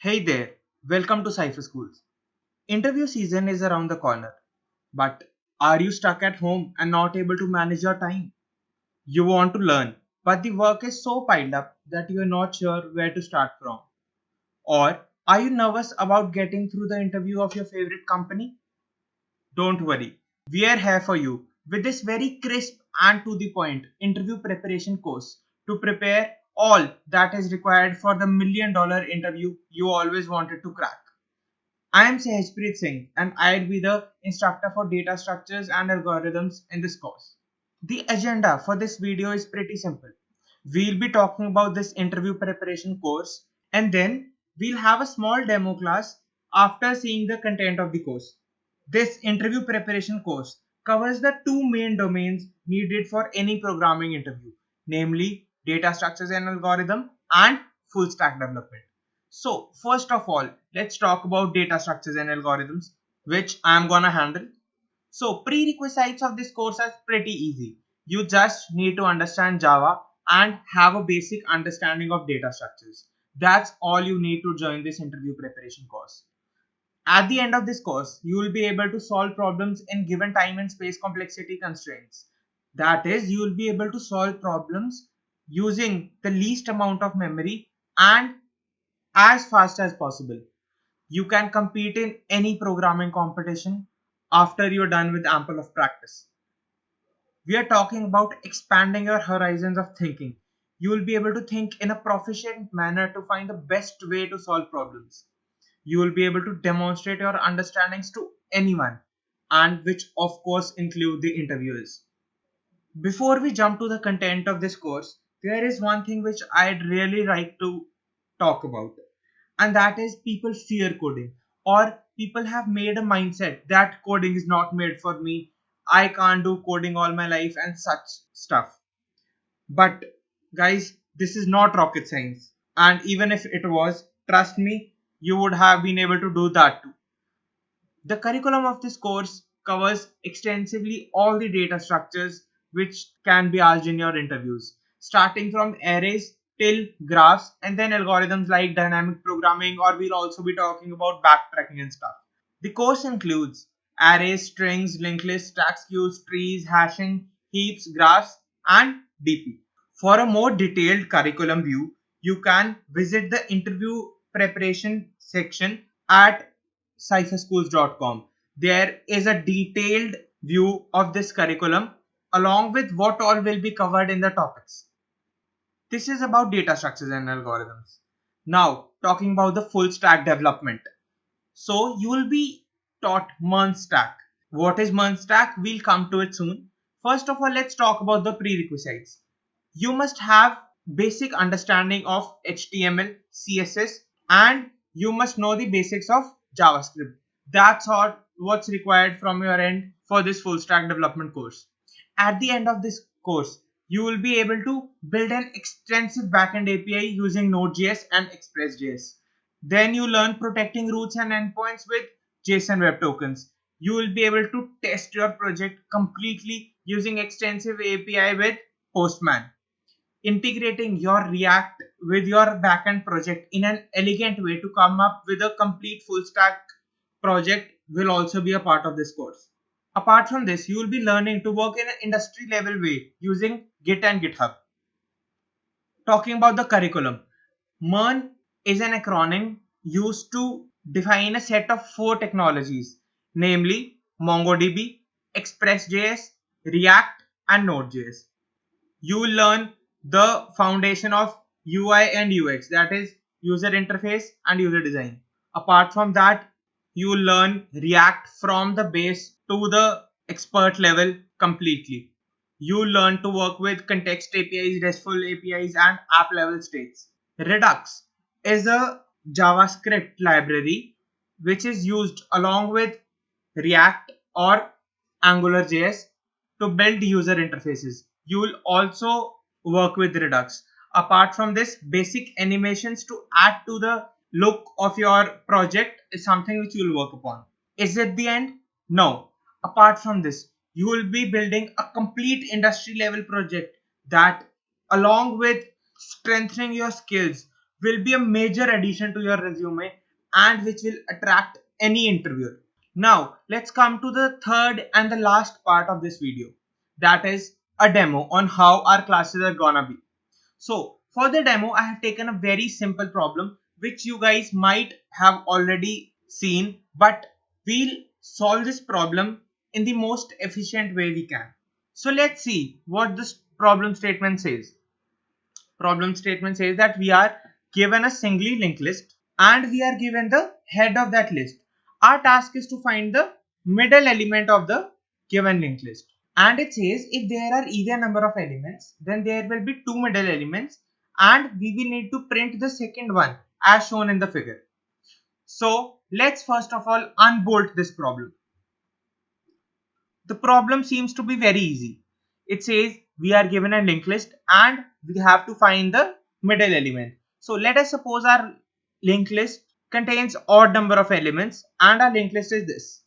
Hey there, welcome to Cypher Schools. Interview season is around the corner, but are you stuck at home and not able to manage your time? You want to learn, but the work is so piled up that you are not sure where to start from. Or are you nervous about getting through the interview of your favorite company? Don't worry, we are here for you with this very crisp and to the point interview preparation course to prepare all that is required for the $1 million interview you always wanted to crack. I am Sehajpreet Singh and I'll be the instructor for data structures and algorithms in this course. The agenda for this video is pretty simple. We'll be talking about this interview preparation course and then we'll have a small demo class after seeing the content of the course. This interview preparation course covers the two main domains needed for any programming interview, namely data structures and algorithm and full stack development. So, first of all, let's talk about data structures and algorithms, which I'm gonna handle. So, prerequisites of this course are pretty easy. You just need to understand Java and have a basic understanding of data structures. That's all you need to join this interview preparation course. At the end of this course, you will be able to solve problems in given time and space complexity constraints. That is, you will be able to solve problems using the least amount of memory and as fast as possible. You can compete in any programming competition after you're done with ample of practice. We are talking about expanding your horizons of thinking. You will be able to think in a proficient manner to find the best way to solve problems. You will be able to demonstrate your understandings to anyone, and which of course include the interviewers. Before we jump to the content of this course, there is one thing which I'd really like to talk about, and that is people fear coding, or people have made a mindset that coding is not made for me. I can't do coding all my life and such stuff. But guys, this is not rocket science, and even if it was, trust me, you would have been able to do that too. The curriculum of this course covers extensively all the data structures which can be asked in your interviews, starting from arrays till graphs and then algorithms like dynamic programming, or we'll also be talking about backtracking and stuff. The course includes arrays, strings, linked lists, stacks, queues, trees, hashing, heaps, graphs, and DP. For a more detailed curriculum view, you can visit the interview preparation section at cypherschools.com. There is a detailed view of this curriculum along with what all will be covered in the topics. This is about data structures and algorithms. Now, talking about the full stack development. So, you will be taught MERN stack. What is MERN stack? We'll come to it soon. First of all, let's talk about the prerequisites. You must have basic understanding of HTML, CSS, and you must know the basics of JavaScript. That's all what's required from your end for this full stack development course. At the end of this course, you will be able to build an extensive backend API using Node.js and Express.js. Then you learn protecting routes and endpoints with JSON Web Tokens. You will be able to test your project completely using extensive API with Postman. Integrating your React with your backend project in an elegant way to come up with a complete full stack project will also be a part of this course. Apart from this, you will be learning to work in an industry level way using Git and GitHub. Talking about the curriculum, MERN is an acronym used to define a set of four technologies, namely MongoDB, Express.js, React, and Node.js. You will learn the foundation of UI and UX, that is user interface and user design. Apart from that, you will learn React from the base to the expert level completely. You will learn to work with context APIs, RESTful APIs, and app level states. Redux is a JavaScript library which is used along with React or AngularJS to build user interfaces. You will also work with Redux. Apart from this, basic animations to add to the look of your project is something which you will work upon. Is it the end? No. Apart from this, you will be building a complete industry level project that, along with strengthening your skills, will be a major addition to your resume and which will attract any interviewer. Now, let's come to the third and the last part of this video. That is a demo on how our classes are gonna be. So, for the demo, I have taken a very simple problem which you guys might have already seen, but we'll solve this problem in the most efficient way we can. So, let's see what this problem statement says. Problem statement says that we are given a singly linked list and we are given the head of that list. Our task is to find the middle element of the given linked list. And it says if there are even number of elements, then there will be two middle elements and we will need to print the second one as shown in the figure. So let's first of all unbolt this problem. The problem seems to be very easy. It says we are given a linked list and we have to find the middle element. So let us suppose our linked list contains odd number of elements and our linked list is this.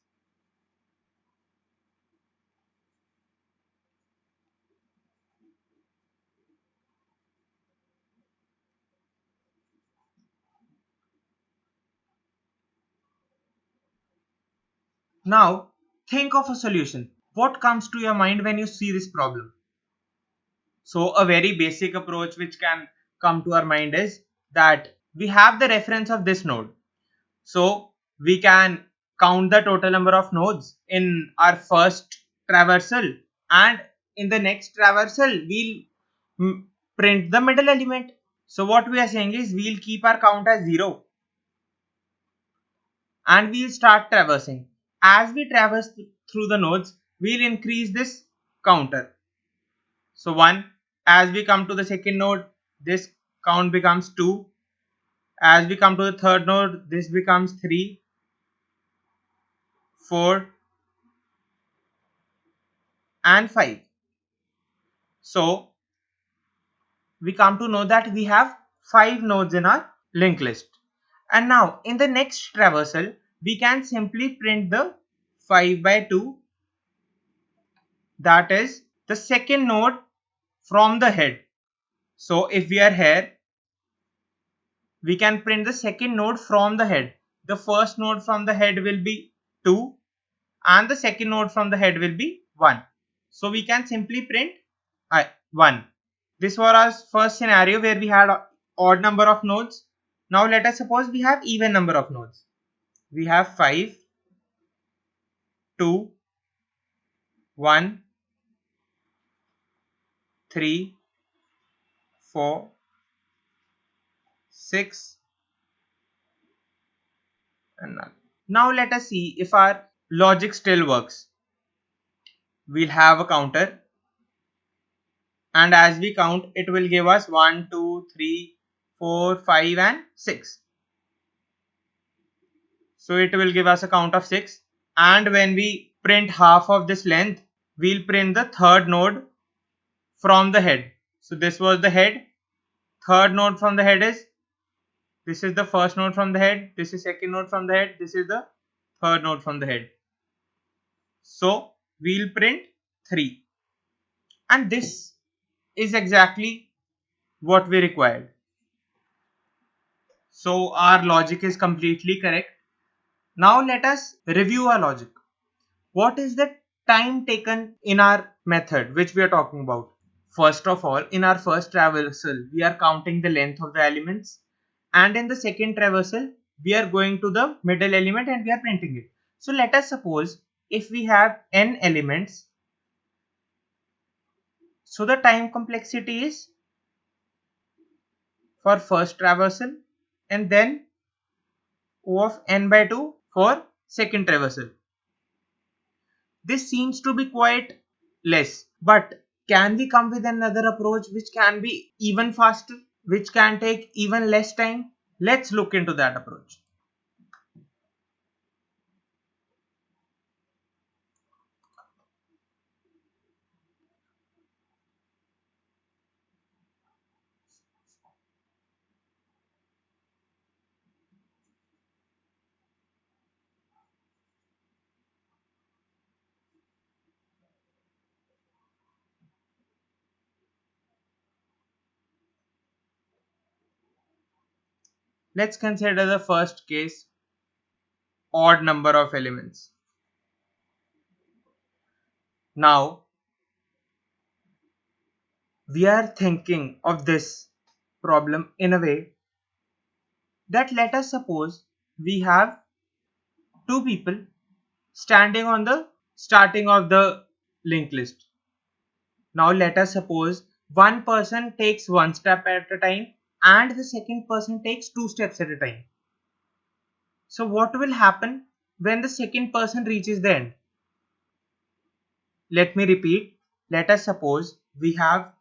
Now think of a solution. What comes to your mind when you see this problem? So a very basic approach which can come to our mind is that we have the reference of this node. So we can count the total number of nodes in our first traversal and in the next traversal we'll print the middle element. So what we are saying is we'll keep our count as 0 and we'll start traversing. As we traverse through the nodes, we'll increase this counter. So 1, as we come to the second node, this count becomes 2. As we come to the third node, this becomes 3, 4 and 5. So we come to know that we have 5 nodes in our linked list. And now in the next traversal, we can simply print the 5 by 2, that is the second node from the head. So if we are here, we can print the second node from the head. The first node from the head will be 2 and the second node from the head will be 1. So we can simply print 1. This was our first scenario where we had odd number of nodes. Now let us suppose we have even number of nodes. We have 5, 2, 1, 3, 4, 6 and none. Now let us see if our logic still works. We'll have a counter and as we count it will give us 1, 2, 3, 4, 5 and 6. So it will give us a count of 6 and when we print half of this length, we'll print the third node from the head. So this was the head. Third node from the head is, this is the first node from the head, this is second node from the head, this is the third node from the head. So we'll print 3 and this is exactly what we required. So our logic is completely correct. Now let us review our logic. What is the time taken in our method which we are talking about? First of all, in our first traversal, we are counting the length of the elements, and in the second traversal, we are going to the middle element and we are printing it. So let us suppose if we have n elements, so the time complexity is for first traversal and then O of n by 2 for second traversal. This seems to be quite less, but can we come with another approach which can be even faster, which can take even less time? Let's look into that approach. Let's consider the first case, odd number of elements. Now, we are thinking of this problem in a way that let us suppose we have two people standing on the starting of the linked list. Now let us suppose one person takes one step at a time and the second person takes two steps at a time. So what will happen when the second person reaches the end? Let me repeat. Let us suppose we have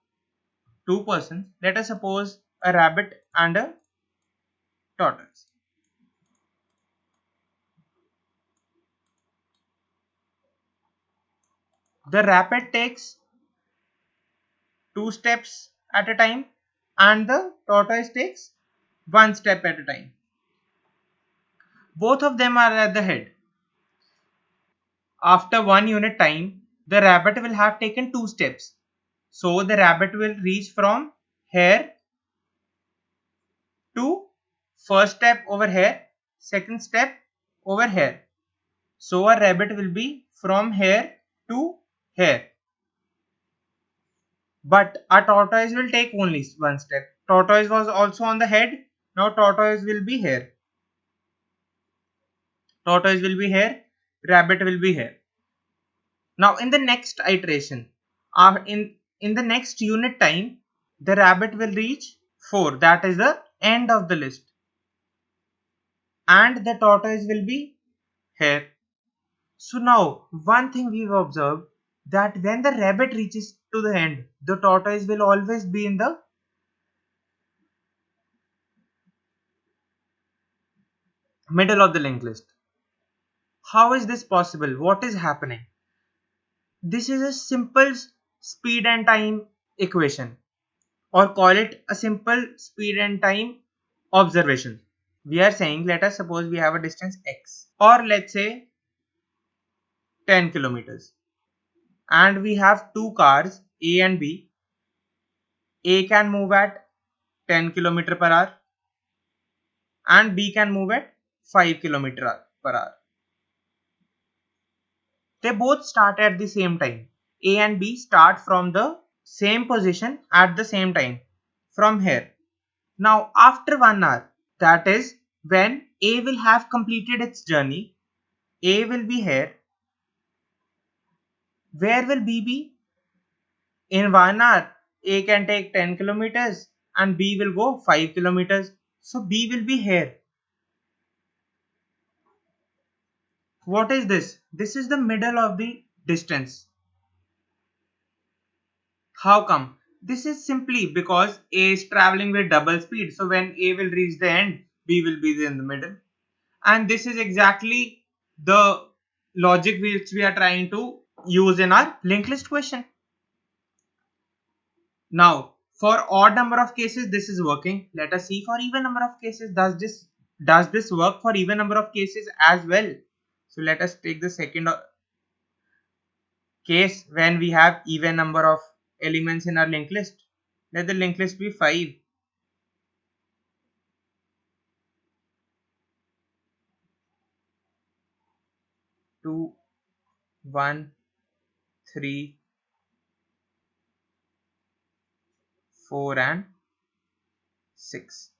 two persons. Let us suppose a rabbit and a tortoise. The rabbit takes two steps at a time and the tortoise takes one step at a time. Both of them are at the head. After 1 unit time, the rabbit will have taken two steps. So the rabbit will reach from here to first step over here, second step over here. So a rabbit will be from here to here. But a tortoise will take only one step. Tortoise was also on the head. Now tortoise will be here. Tortoise will be here. Rabbit will be here. Now in the next iteration, in the next unit time, the rabbit will reach 4. That is the end of the list. And the tortoise will be here. So now one thing we've observed, that when the rabbit reaches to the end, the tortoise will always be in the middle of the linked list. How is this possible? What is happening? This is a simple speed and time equation, or call it a simple speed and time observation. We are saying, let us suppose we have a distance x, or let's say 10 kilometers, and we have two cars A and B. A can move at 10 km per hour and B can move at 5 km per hour. They both start at the same time. A and B start from the same position at the same time, from here. Now after 1 hour, that is when A will have completed its journey, A will be here. Where will B be? In 1 hour, A can take 10 kilometers and B will go 5 kilometers. So B will be here. What is this? This is the middle of the distance. How come? This is simply because A is traveling with double speed. So when A will reach the end, B will be in the middle. And this is exactly the logic which we are trying to use in our linked list question. Now, for odd number of cases, this is working. Let us see for even number of cases. Does this work for even number of cases as well? So let us take the second case when we have even number of elements in our linked list. Let the linked list be 5. 2, 1, 3, 4 and 6.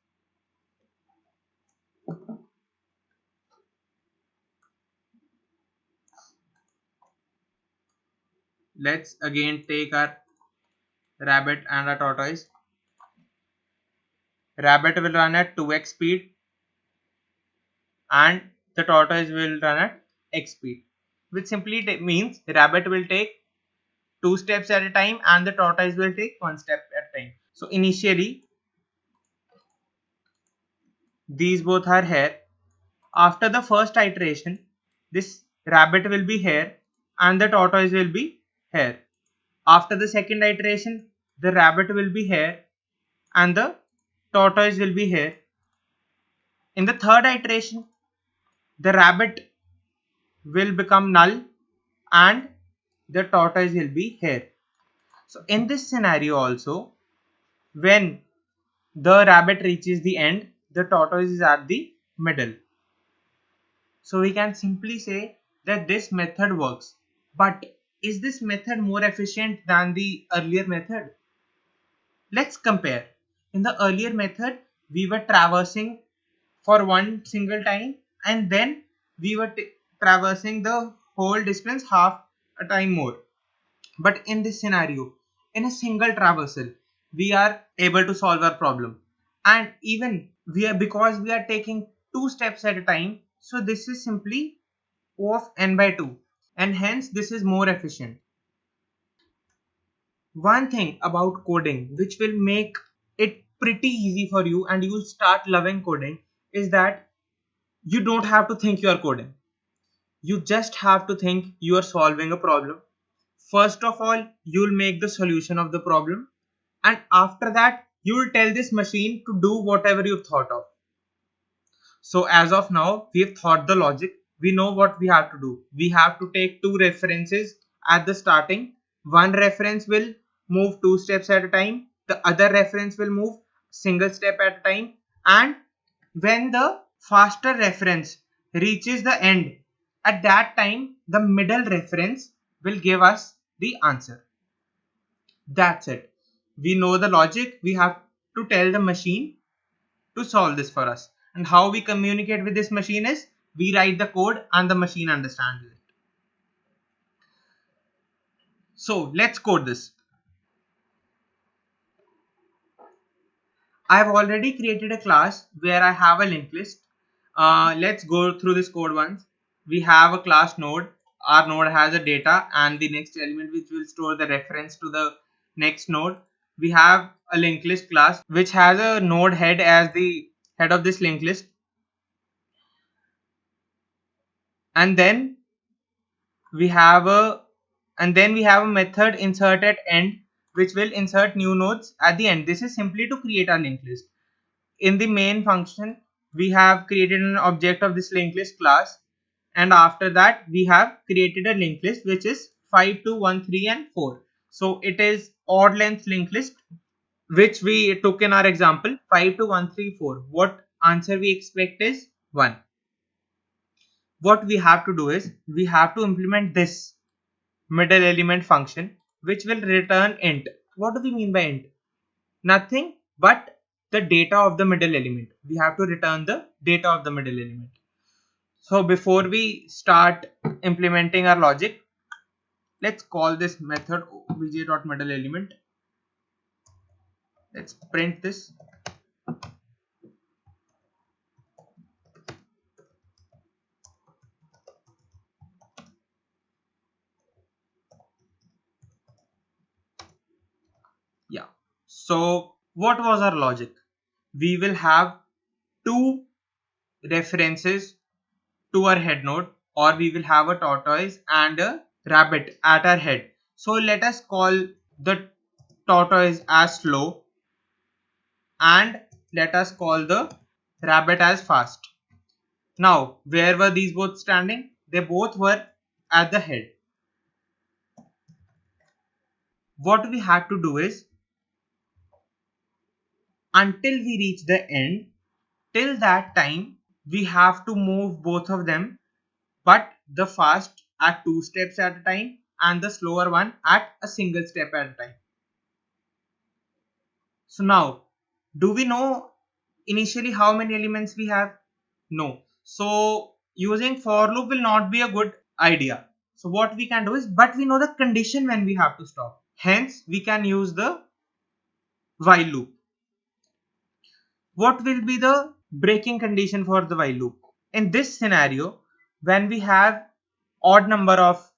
Let's again take our rabbit and a tortoise. Rabbit will run at 2x speed and the tortoise will run at x speed, which simply means the rabbit will take 2 steps at a time and the tortoise will take 1 step at a time. So initially these both are here. After the first iteration, this rabbit will be here and the tortoise will be here. After the second iteration, the rabbit will be here and the tortoise will be here. In the third iteration, the rabbit will become null and the tortoise will be here. So in this scenario also, when the rabbit reaches the end, the tortoise is at the middle. So we can simply say that this method works. But is this method more efficient than the earlier method? Let's compare. In the earlier method, we were traversing for one single time, and then we were traversing the whole distance half a time more. But in this scenario, in a single traversal, we are able to solve our problem. And even we are, because we are taking two steps at a time, so this is simply O of n by 2, and hence this is more efficient. One thing about coding which will make it pretty easy for you and you will start loving coding is that you don't have to think you are coding. You just have to think you are solving a problem. First of all, you will make the solution of the problem, and after that, you will tell this machine to do whatever you've thought of. So as of now, we have thought the logic. We know what we have to do. We have to take two references at the starting. One reference will move two steps at a time. The other reference will move single step at a time. And when the faster reference reaches the end, at that time, the middle reference will give us the answer. That's it. We know the logic. We have to tell the machine to solve this for us. And how we communicate with this machine is we write the code and the machine understands it. So let's code this. I've already created a class where I have a linked list. Let's go through this code once. We have a class node. Our node has a data and the next element which will store the reference to the next node. We have a linked list class which has a node head as the head of this linked list. And then we have a method insert at end which will insert new nodes at the end. This is simply to create our linked list. In the main function, we have created an object of this linked list class, and after that we have created a linked list which is 5, 2, 1, 3 and 4. So it is odd length linked list which we took in our example 5, 2, 1, 3, 4. What answer we expect is 1. What we have to do is we have to implement this middle element function which will return int. What do we mean by int? Nothing but the data of the middle element. We have to return the data of the middle element. So before we start implementing our logic, let's call this method obj.middleElement. Let's print this. Yeah. So what was our logic? We will have two references to our head node, or we will have a tortoise and a rabbit at our head. So let us call the tortoise as slow and let us call the rabbit as fast. Now, where were these both standing? They both were at the head. What we had to do is, until we reach the end, till that time, we have to move both of them, but the fast at two steps at a time and the slower one at a single step at a time. So now, do we know initially how many elements we have? No. So using for loop will not be a good idea. So what we can do is, but we know the condition when we have to stop. Hence, we can use the while loop. What will be the breaking condition for the while loop? In this scenario, when we have odd number of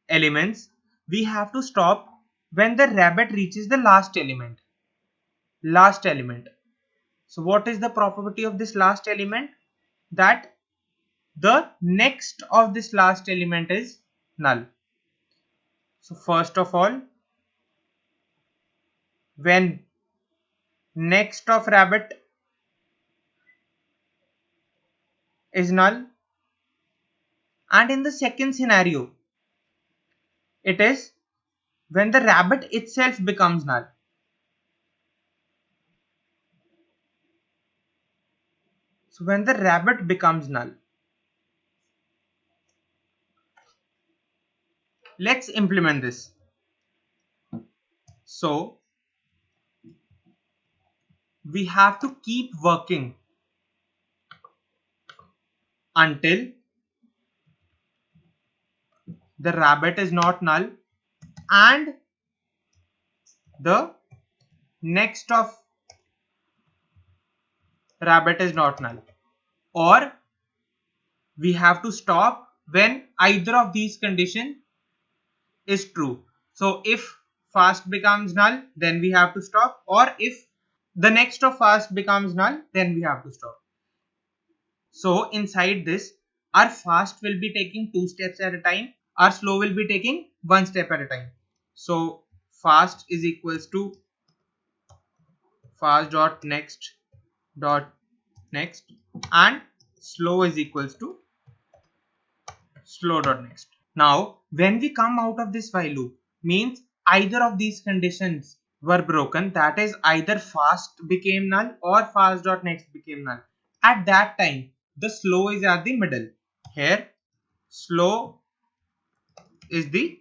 elements, we have to stop when the rabbit reaches the last element. Last element. So what is the probability of this last element? That the next of this last element is null. So first of all, when next of rabbit is null, and in the second scenario, it is when the rabbit itself becomes null. So when the rabbit becomes null, let's implement this. So we have to keep working until the rabbit is not null and the next of rabbit is not null, or we have to stop when either of these condition is true. So if fast becomes null, then we have to stop, or if the next of fast becomes null, then we have to stop. So inside this, our fast will be taking 2 steps at a time, our slow will be taking 1 step at a time. So fast is equals to fast dot next and slow is equals to slow dot next. Now when we come out of this while loop, means either of these conditions were broken, that is either fast became null or fast dot next became null. At that time the slow is at the middle. Here slow is the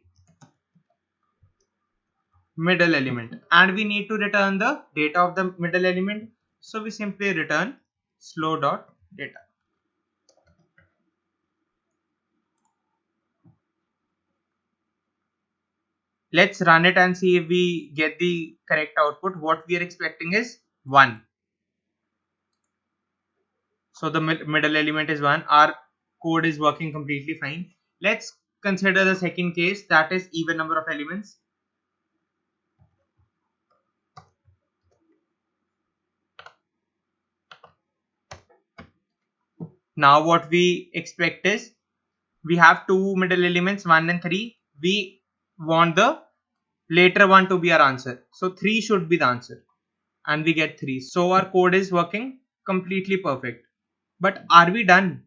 middle element and we need to return the data of the middle element, so we simply return slow dot data. Let's run it and see if we get the correct output. What we are expecting is 1. So the middle element is 1. Our code is working completely fine. Let's consider the second case, that is even number of elements. Now what we expect is, we have 2 middle elements 1 and 3. We want the later one to be our answer. So 3 should be the answer and we get 3. So our code is working completely perfect. But are we done?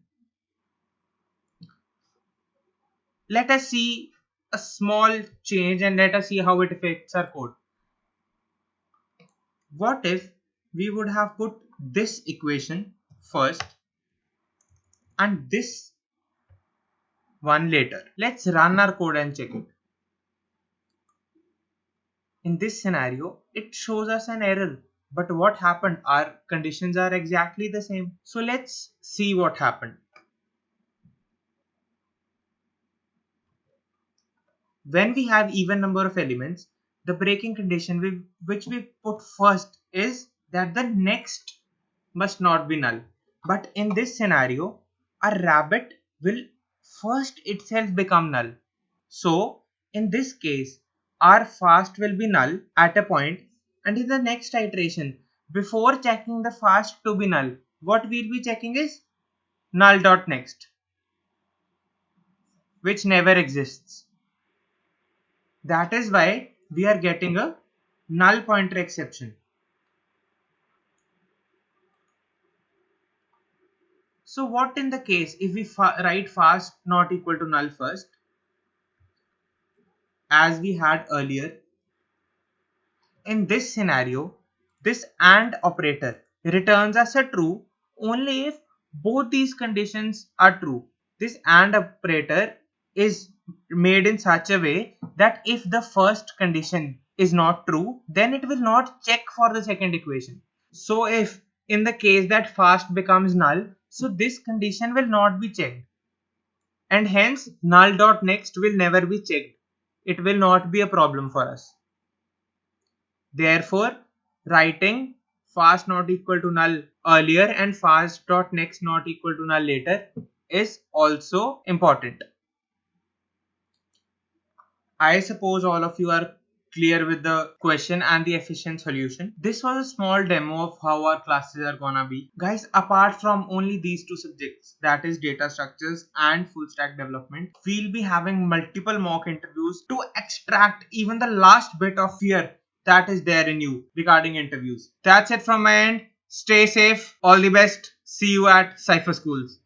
Let us see a small change and let us see how it affects our code. What if we would have put this equation first and this one later? Let's run our code and check it. In this scenario, it shows us an error. But what happened? Our conditions are exactly the same. So let's see what happened. When we have even number of elements, the breaking condition which we put first is that the next must not be null. But in this scenario, a rabbit will first itself become null. So in this case, our fast will be null at a point, and in the next iteration, before checking the fast to be null, what we'll be checking is null dot next, which never exists. That is why we are getting a null pointer exception. So what in the case if we write fast not equal to null first, as we had earlier? In this scenario, this AND operator returns us a true only if both these conditions are true. This AND operator is made in such a way that if the first condition is not true, then it will not check for the second equation. So if in the case that fast becomes null, so this condition will not be checked, and hence null dot next will never be checked. It will not be a problem for us. Therefore, writing fast not equal to null earlier and fast dot next not equal to null later is also important. I suppose all of you are clear with the question and the efficient solution. This was a small demo of how our classes are gonna be. Guys, apart from only these two subjects, that is data structures and full stack development, we'll be having multiple mock interviews to extract even the last bit of fear that is there in you regarding interviews. That's it from my end. Stay safe. All the best. See you at Cypher Schools.